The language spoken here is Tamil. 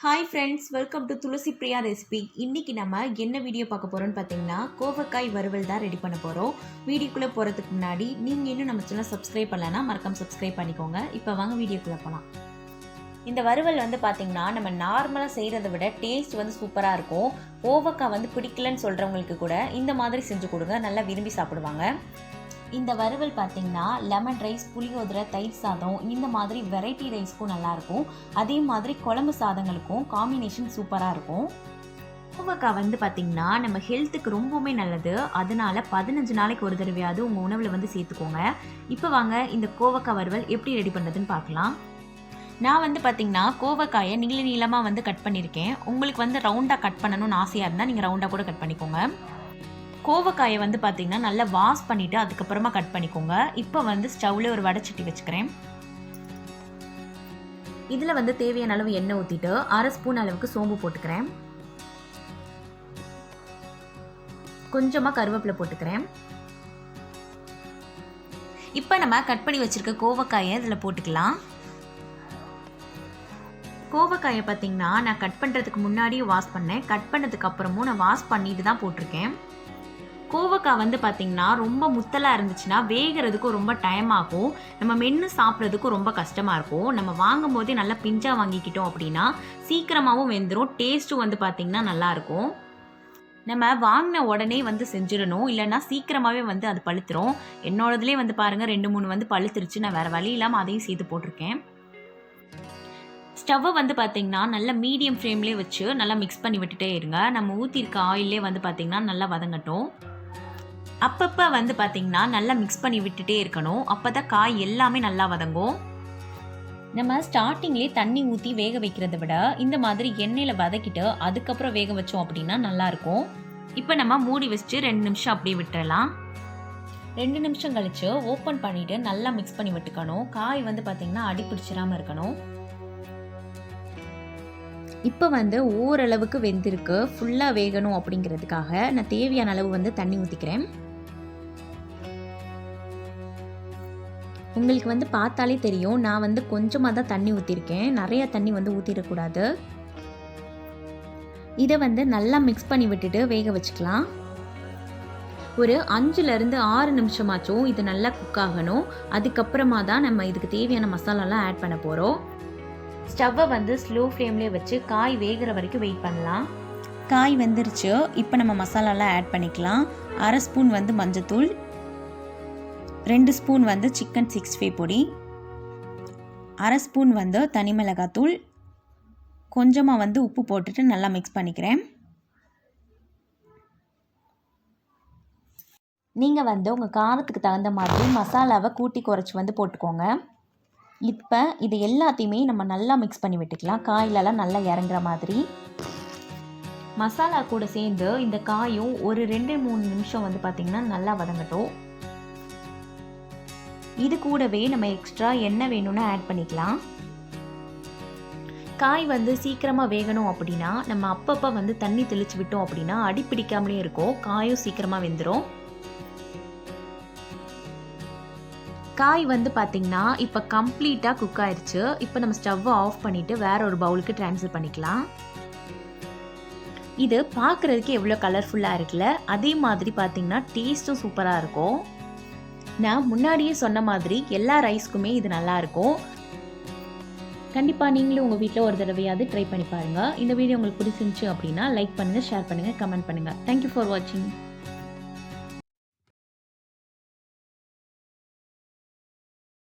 Hi friends, welcome to Thulasi Priya recipe. இன்றைக்கி நம்ம என்ன வீடியோ பார்க்க போகிறோம்னு பார்த்தீங்கன்னா, கோவக்காய் வறுவல் தான் ரெடி பண்ண போகிறோம். வீடியோக்குள்ளே போகிறதுக்கு முன்னாடி நீங்கள் இன்னும் நம்ம சேனல் சப்ஸ்கிரைப் பண்ணலைன்னா மறக்காம சப்ஸ்கிரைப் பண்ணிக்கோங்க. இப்போ வாங்க வீடியோக்குள்ளே போகலாம். இந்த வறுவல் பார்த்தீங்கன்னா நம்ம நார்மலாக செய்கிறத விட டேஸ்ட் சூப்பராக இருக்கும். கோவக்காய் பிடிக்கலன்னு சொல்கிறவங்களுக்கு கூட இந்த மாதிரி செஞ்சு கொடுங்க, நல்லா விரும்பி சாப்பிடுவாங்க. இந்த வறுவல் பார்த்திங்கன்னா லெமன் ரைஸ், புளியோதரை, தயிர் சாதம் இந்த மாதிரி வெரைட்டி ரைஸ்க்கும் நல்லாயிருக்கும். அதே மாதிரி குழம்பு சாதங்களுக்கும் காம்பினேஷன் சூப்பராக இருக்கும். கோவக்காய் பார்த்திங்கன்னா நம்ம ஹெல்த்துக்கு ரொம்பவுமே நல்லது. அதனால 15 நாளைக்கு ஒரு தடவையாவது உங்கள் உணவில் சேர்த்துக்கோங்க. இப்போ வாங்க இந்த கோவக்காய் வறுவல் எப்படி ரெடி பண்ணுறதுன்னு பார்க்கலாம். நான் பார்த்திங்கன்னா கோவக்காயை நீளமாக கட் பண்ணியிருக்கேன். உங்களுக்கு ரவுண்டாக கட் பண்ணணும்னு ஆசையாக இருந்தால் நீங்கள் ரவுண்டாக கூட கட் பண்ணிக்கோங்க. கோவக்காயை பார்த்திங்கன்னா நல்லா வாஷ் பண்ணிவிட்டு அதுக்கப்புறமா கட் பண்ணிக்கோங்க. இப்போ ஸ்டவ்வில் ஒரு வடைச்சட்டி வச்சுக்கிறேன். இதில் தேவையான அளவு எண்ணெய் ஊற்றிட்டு 1/2 ஸ்பூன் அளவுக்கு சோம்பு போட்டுக்கிறேன். கொஞ்சமாக கருவேப்பிலை போட்டுக்கிறேன். இப்போ நம்ம கட் பண்ணி வச்சுருக்க கோவக்காயை இதில் போட்டுக்கலாம். கோவக்காயை பார்த்திங்கன்னா நான் கட் பண்ணுறதுக்கு முன்னாடியே வாஷ் பண்ணேன். கட் பண்ணதுக்கு அப்புறமும் நான் வாஷ் பண்ணிட்டு தான் போட்டிருக்கேன். கோவக்காய் பார்த்திங்கன்னா ரொம்ப முத்தலாக இருந்துச்சுன்னா வேகிறதுக்கும் ரொம்ப டைம் ஆகும். நம்ம மென்று சாப்பிட்றதுக்கும் ரொம்ப கஷ்டமாக இருக்கும். நம்ம வாங்கும் போதே நல்லா பிஞ்சாக வாங்கிக்கிட்டோம் அப்படின்னா சீக்கிரமாகவும் வெந்துடும். டேஸ்ட்டும் பார்த்திங்கன்னா நல்லாயிருக்கும். நம்ம வாங்கின உடனே செஞ்சிடணும், இல்லைன்னா சீக்கிரமாகவே அது பழுத்துரும். என்னோடதுலேயே பாருங்கள் 2-3 பழுத்துருச்சு. நான் வேறு வழி இல்லாமல் அதையும் சேர்த்து போட்டிருக்கேன். ஸ்டவ்வை பார்த்திங்கன்னா நல்லா மீடியம் ஃப்ளேம்லேயே வச்சு நல்லா மிக்ஸ் பண்ணி விட்டுட்டே இருங்க. நம்ம ஊற்றிருக்க ஆயிலே பார்த்திங்கன்னா நல்லா வதங்கட்டும். அப்பப்போ பார்த்திங்கன்னா நல்லா மிக்ஸ் பண்ணி விட்டுட்டே இருக்கணும். அப்போ தான் காய் எல்லாமே நல்லா வதங்கும். நம்ம ஸ்டார்டிங்லேயே தண்ணி ஊற்றி வேக வைக்கிறத விட இந்த மாதிரி எண்ணெயில் வதக்கிட்டு அதுக்கப்புறம் வேக வச்சோம் அப்படின்னா நல்லாயிருக்கும். இப்போ நம்ம மூடி வச்சுட்டு 2 நிமிஷம் அப்படியே விட்டுறலாம். 2 நிமிஷம் கழித்து ஓப்பன் பண்ணிவிட்டு நல்லா மிக்ஸ் பண்ணி விட்டுக்கணும். காய் பார்த்திங்கன்னா அடி பிடிச்சிடாமல் இருக்கணும். இப்போ ஓரளவுக்கு வெந்திருக்கு. ஃபுல்லாக வேகணும் அப்படிங்கிறதுக்காக நான் தேவையான அளவு தண்ணி ஊற்றிக்கிறேன். உங்களுக்கு பார்த்தாலே தெரியும், நான் கொஞ்சமாக தான் தண்ணி ஊற்றிருக்கேன். நிறையா தண்ணி ஊற்றிடக்கூடாது. இதை நல்லா மிக்ஸ் பண்ணி விட்டுட்டு வேக வச்சுக்கலாம். ஒரு 5-6 நிமிஷமாச்சும் இது நல்லா குக் ஆகணும். அதுக்கப்புறமா தான் நம்ம இதுக்கு தேவையான மசாலாலாம் ஆட் பண்ண போகிறோம். ஸ்டவ்வை ஸ்லோ ஃப்ளேம்லேயே வச்சு காய் வேகிற வரைக்கும் வெயிட் பண்ணலாம். காய் வெந்துருச்சு. இப்போ நம்ம மசாலாலாம் ஆட் பண்ணிக்கலாம். 1/2 ஸ்பூன் மஞ்சத்தூள், 2 ஸ்பூன் சிக்கன் 65 பொடி, 1/2 ஸ்பூன் தனி மிளகாத்தூள், கொஞ்சமாக உப்பு போட்டுட்டு நல்லா மிக்ஸ் பண்ணிக்கிறேன். நீங்கள் உங்கள் காரத்துக்கு தகுந்த மாதிரி மசாலாவை கூட்டி குறைச்சி போட்டுக்கோங்க. இப்போ இது எல்லாத்தையுமே நம்ம நல்லா மிக்ஸ் பண்ணி விட்டுக்கலாம். காயிலெல்லாம் நல்லா இறங்குற மாதிரி. மசாலா கூட சேர்ந்து இந்த காயும் ஒரு 2-3 நிமிஷம் பார்த்திங்கன்னா நல்லா வதங்கட்டும். இது கூடவே நம்ம எக்ஸ்ட்ரா எண்ணெய் வேணும்னா ஆட் பண்ணிக்கலாம். காய் சீக்கிரமாக வேகணும் அப்படின்னா நம்ம அப்பப்போ தண்ணி தெளித்து விட்டோம் அப்படின்னா அடி பிடிக்காமலே இருக்கும். காயும் சீக்கிரமாக வெந்துடும். காய் பார்த்திங்கன்னா இப்போ கம்ப்ளீட்டாக குக் ஆயிடுச்சு. இப்போ நம்ம ஸ்டவ்வை ஆஃப் பண்ணிவிட்டு வேற ஒரு பவுலுக்கு ட்ரான்ஸ்ஃபர் பண்ணிக்கலாம். இது பார்க்குறதுக்கு எவ்வளோ கலர்ஃபுல்லாக இருக்குல்ல, அதே மாதிரி பார்த்திங்கன்னா டேஸ்ட்டும் சூப்பராக இருக்கும். நான் முன்னாடியே சொன்ன மாதிரி எல்லா ரைஸ்க்குமே இது நல்லாயிருக்கும். கண்டிப்பாக நீங்களும் உங்கள் வீட்டில் ஒரு தடவையாவது ட்ரை பண்ணி பாருங்கள். இந்த வீடியோ உங்களுக்கு பிடிச்சிருந்துச்சு அப்படின்னா லைக் பண்ணுங்கள், ஷேர் பண்ணுங்கள், கமெண்ட் பண்ணுங்கள். தேங்க்யூ ஃபார் வாட்சிங்.